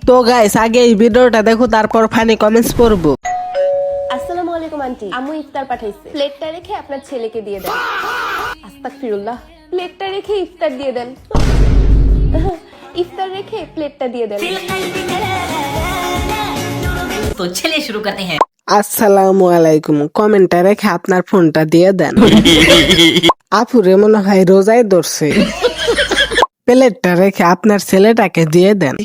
তো গাইস আগে এই ভিডিওটা দেখো তারপর ফানি কমেন্টস পড়বো। আসসালামু আলাইকুম আন্টি, আম্মু ইফতার পাঠাইছে। প্লেটটা রেখে আপনার ছেলেকে দিয়ে দেন। আস্তাগফিরুল্লাহ। প্লেটটা রেখে ইফতার দিয়ে দেন। ইফতার রেখে প্লেটটা দিয়ে দেন। तो चलिए शुरू करते हैं। আসসালামু আলাইকুম, কমেন্টটা রেখে আপনার ফোনটা দিয়ে দেন। আপুরে মনে হয় রোজায় ধরছে। প্লেটটা রেখে আপনার ছেলেটাকে দিয়ে দেন।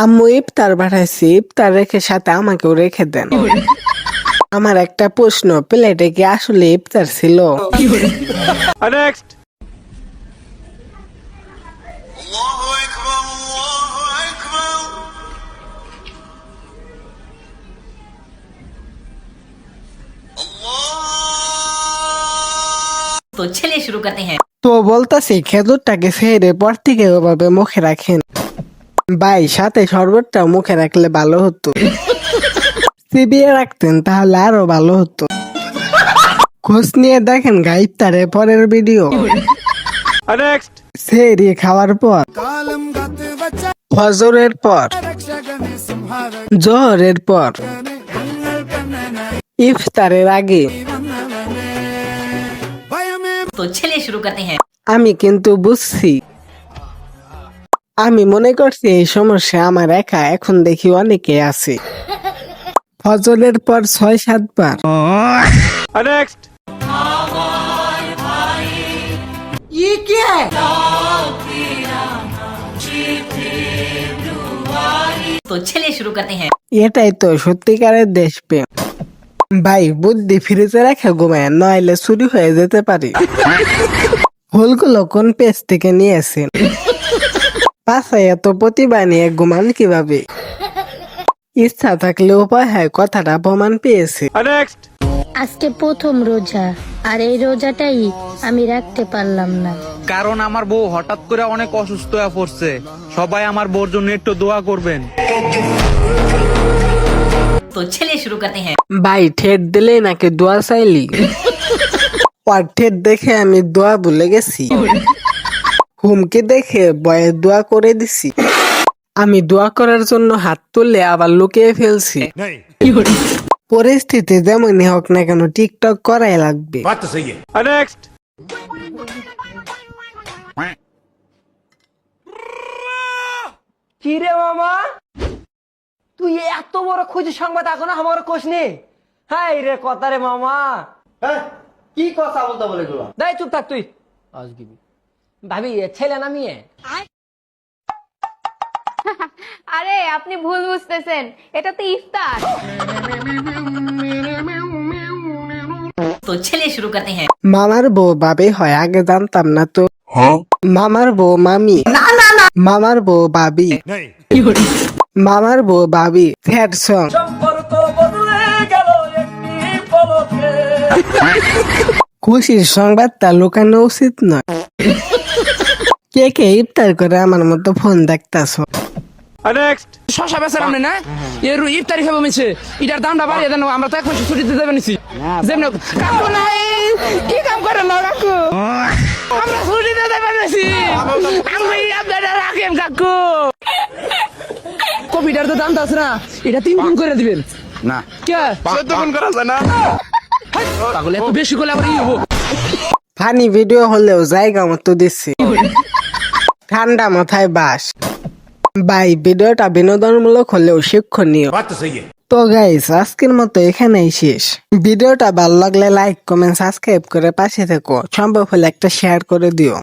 আম্মু ইফতার পাঠাইছি, ইফতার রেখে সাথে আমাকেও রেখে দেন। আমার একটা প্রশ্ন, প্লেটে কি আসলে ইফতার ছিল? Allahu Akbar, Allahu Akbar. तो चलिए शुरू करते हैं। তো বলতাছি খেজুরটাকে ফেরে পর থেকে ওভাবে মুখে রাখেন ভাই, সাথে শরবতটা মুখে রাখলে ভালো হতো। চিবিয়ে রাখতেন তাহলে আরো ভালো হতো। খোঁজ নিয়ে দেখেন ইফতারের পরের ভিডিও। সেহরি খাওয়ার পর, ফজরের পর, জোহরের পর, ইফতারের আগে। तो चलिए शुरू करते हैं। আমি কিন্তু বুঝছি, আমি মনে করছি এই সমস্যা আমার একা, এখন দেখি অনেকে আছে। ফজরের পর ৬-৭ বার। तो चलिए शुरू करते हैं। এটাই তো সত্যিকারের দেশপ্রেম ভাই। বুদ্ধি ফ্রিজে রেখে ঘুমায়, নইলে চুরি হয়ে যেতে পারে। ফুলগুলো কোন পেজ থেকে নিয়েছেন? পাশে এত প্রতিভা নিয়ে ঘুমান কিভাবে? ইচ্ছা থাকলে উপায় হয়, কথাটা প্রমাণ পেয়েছে। আজকে প্রথম রোজা, আর এই রোজাটাই আমি রাখতে পারলাম না। কারণ আমার বউ হঠাৎ করে অনেক অসুস্থ হয়ে পড়ছে। সবাই আমার বউর জন্য একটু দোয়া করবেন। तो चलिए शुरू करते हैं। ভাই ঠেট দিলে নাকি দোয়া চাইলি? আর ঠেট দেখে আমি দোয়া ভুলে গেছি। হুমকি দেখে বয়ে দোয়া করে দিছি। আমি দোয়া করার জন্য হাত তুললে আবার লুকিয়ে ফেলছি। পরিস্থিতি যেমনই হোক না কেন টিকটক করাই লাগবে। কি রে মামা, তুই এত বড় খুঁজি সংবাদ এখনো আমার কোষ নেই? হাই রে কথা রে মামা। কি কথা বলতে বলে গুলো? দাই চুপ থাক তুই। ভাবি ছেলে না মেয়ে? আরে আপনি ভুল বুঝতেছেন, এটা তো ইফতার। तो चलिए शुरू करते हैं। মামার বউ বাবে হয়, আগে জানতাম না তো। মামার বউ মামি, মামার বউ বাবি, মামার বউ বাবি। Sad song. খুশির সংবাদটা লুকানো উচিত নয়। কে কে ইফতার করে আমার মতো ফোন দেখতাছ? শশা বেচার আপনি না এর ইফতারি খাবো মিছে, এটার দামটা বাড়িয়ে দেন। আমরা তো এক মাসে ছুটি দিতে পারছি। যেমন কাকু নাই, কি কাম করে না কাকু? আমরা ছুটি দিতে পারছি। আমি আপনারা রাখেন কাকু। কপিটার তো দামটা আছে না, এটা 3 গুণ করে দিবেন না? কে 14 গুণ করা যায় না? তাহলে এত বেশি করলে আবার ই হবো। ফানি ভিডিও হলেও জায়গা মতো দিচ্ছি। ঠান্ডা মাথায় বাস ভাই। ভিডিওটা বিনোদনমূলক হলেও শিক্ষণীয়। তো গাইস আজকের মতো এখানেই শেষ। ভিডিওটা ভালো লাগলে লাইক, কমেন্ট, সাবস্ক্রাইব করে পাশে থেকো। সম্ভব হলে একটা শেয়ার করে দিও।